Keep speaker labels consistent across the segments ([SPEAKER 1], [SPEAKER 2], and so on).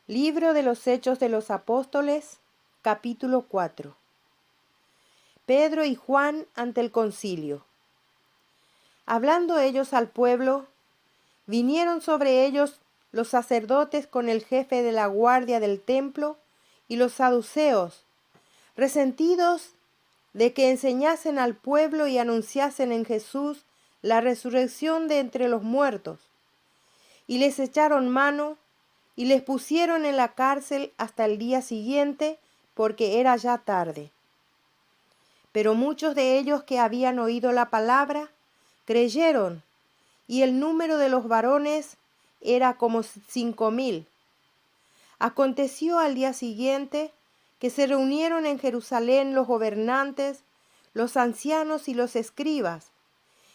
[SPEAKER 1] Libro de los Hechos de los Apóstoles, capítulo 4. Pedro y Juan ante el concilio. Hablando ellos al pueblo, vinieron sobre ellos los sacerdotes con el jefe de la guardia del templo y los saduceos, resentidos de que enseñasen al pueblo y anunciasen en Jesús la resurrección de entre los muertos. Y les echaron mano y les pusieron en la cárcel hasta el día siguiente, porque era ya tarde. Pero muchos de ellos que habían oído la palabra creyeron, y el número de los varones era como 5,000. Aconteció al día siguiente que se reunieron en Jerusalén los gobernantes, los ancianos y los escribas,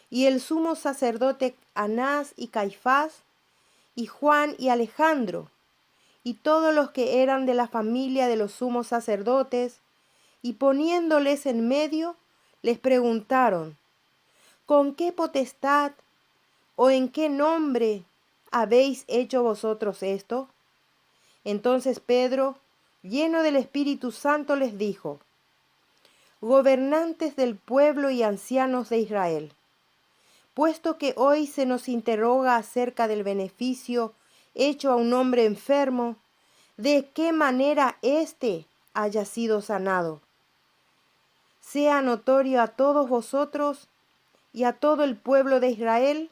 [SPEAKER 1] y el sumo sacerdote Anás y Caifás, y Juan y Alejandro, y todos los que eran de la familia de los sumos sacerdotes, y poniéndoles en medio, les preguntaron: ¿con qué potestad o en qué nombre habéis hecho vosotros esto? Entonces Pedro, lleno del Espíritu Santo, les dijo: gobernantes del pueblo y ancianos de Israel, puesto que hoy se nos interroga acerca del beneficio hecho a un hombre enfermo, de qué manera éste haya sido sanado, sea notorio a todos vosotros y a todo el pueblo de Israel,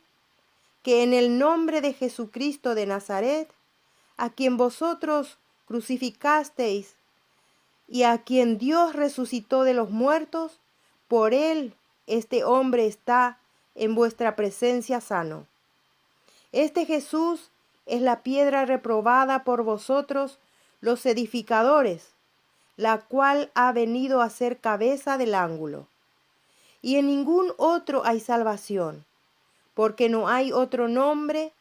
[SPEAKER 1] que en el nombre de Jesucristo de Nazaret, a quien vosotros crucificasteis y a quien Dios resucitó de los muertos, por él este hombre está en vuestra presencia sano. Este Jesús es la piedra reprobada por vosotros los edificadores, la cual ha venido a ser cabeza del ángulo. Y en ningún otro hay salvación, porque no hay otro nombre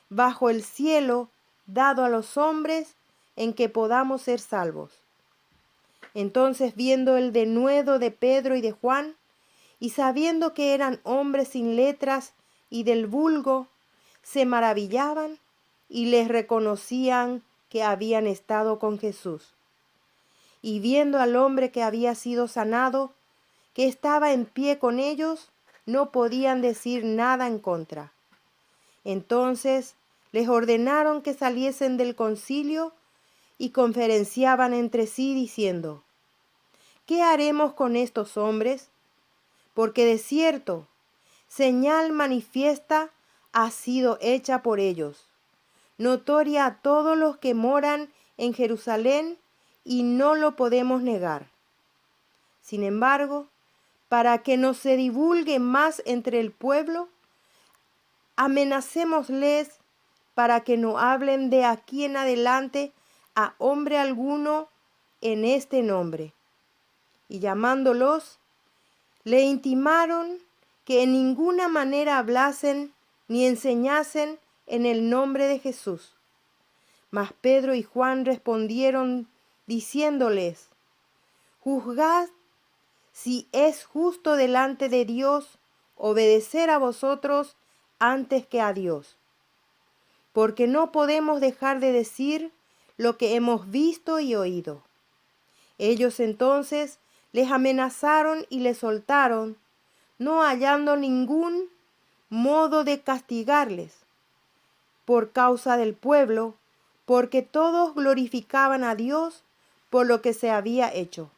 [SPEAKER 1] bajo el cielo dado a los hombres en que podamos ser salvos. Entonces, viendo el denuedo de Pedro y de Juan, y sabiendo que eran hombres sin letras y del vulgo, se maravillaban y les reconocían que habían estado con Jesús. Y viendo al hombre que había sido sanado, que estaba en pie con ellos, no podían decir nada en contra. Entonces les ordenaron que saliesen del concilio y conferenciaban entre sí diciendo: ¿qué haremos con estos hombres? Porque de cierto, señal manifiesta ha sido hecha por ellos, notoria a todos los que moran en Jerusalén, y no lo podemos negar. Sin embargo, para que no se divulgue más entre el pueblo, amenacémosles para que no hablen de aquí en adelante a hombre alguno en este nombre. Y llamándolos, le intimaron que en ninguna manera hablasen ni enseñasen en el nombre de Jesús. Mas Pedro y Juan respondieron diciéndoles: juzgad si es justo delante de Dios obedecer a vosotros antes que a Dios. Porque no podemos dejar de decir lo que hemos visto y oído. Ellos entonces les amenazaron y les soltaron, no hallando ningún modo de castigarles por causa del pueblo, porque todos glorificaban a Dios por lo que se había hecho,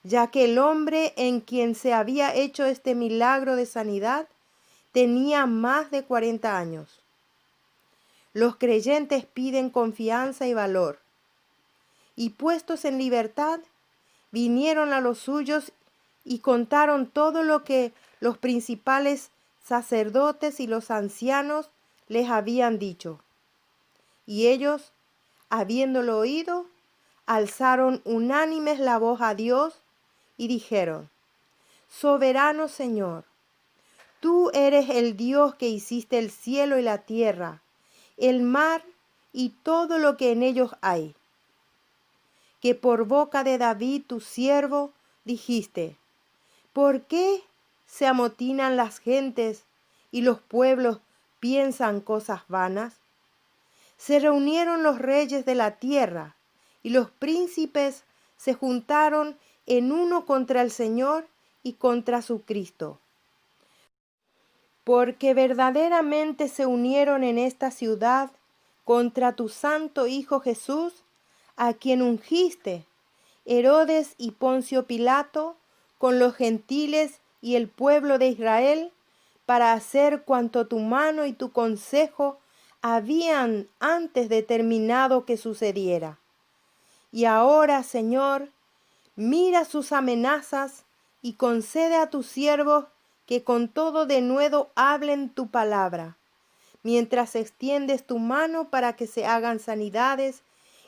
[SPEAKER 1] ya que el hombre en quien se había hecho este milagro de sanidad tenía más de 40 años. Los creyentes piden confianza y valor, y puestos en libertad, vinieron a los suyos y contaron todo lo que los principales sacerdotes y los ancianos les habían dicho. Y ellos, habiéndolo oído, alzaron unánimes la voz a Dios y dijeron: soberano Señor, tú eres el Dios que hiciste el cielo y la tierra, el mar y todo lo que en ellos hay, que por boca de David tu siervo dijiste: ¿por qué se amotinan las gentes y los pueblos piensan cosas vanas? se reunieron los reyes de la tierra, y los príncipes se juntaron en uno contra el Señor y contra su Cristo. Porque verdaderamente se unieron en esta ciudad contra tu santo Hijo Jesús, a quien ungiste, Herodes y Poncio Pilato, con los gentiles y el pueblo de Israel, para hacer cuanto tu mano y tu consejo habían antes determinado que sucediera. Y ahora, Señor, mira sus amenazas y concede a tus siervos que con todo denuedo hablen tu palabra, mientras extiendes tu mano para que se hagan sanidades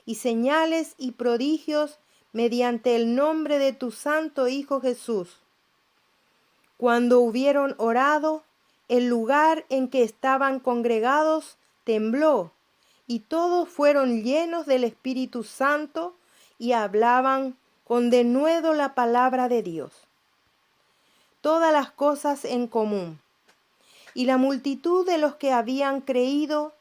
[SPEAKER 1] y señales y prodigios mediante el nombre de tu santo Hijo Jesús. Cuando hubieron orado, el lugar en que estaban congregados tembló, y todos fueron llenos del Espíritu Santo y hablaban con denuedo la palabra de Dios. Todas las cosas en común. Y la multitud de los que habían creído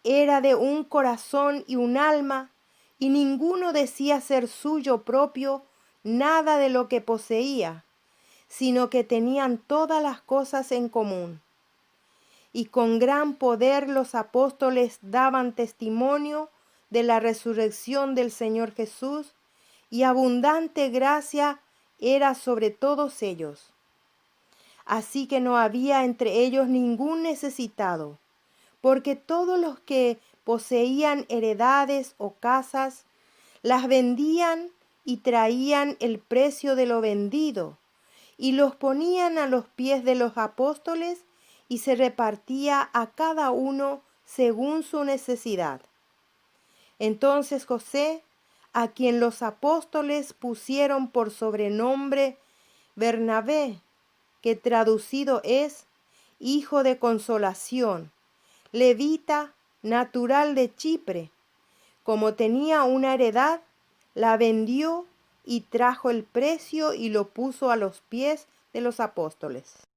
[SPEAKER 1] era de un corazón y un alma, y ninguno decía ser suyo propio nada de lo que poseía, sino que tenían todas las cosas en común. Y con gran poder los apóstoles daban testimonio de la resurrección del Señor Jesús, y abundante gracia era sobre todos ellos. Así que no había entre ellos ningún necesitado, porque todos los que poseían heredades o casas, las vendían y traían el precio de lo vendido, y los ponían a los pies de los apóstoles, y se repartía a cada uno según su necesidad. Entonces José, a quien los apóstoles pusieron por sobrenombre Bernabé, que traducido es Hijo de Consolación, levita, natural de Chipre, como tenía una heredad, la vendió y trajo el precio y lo puso a los pies de los apóstoles.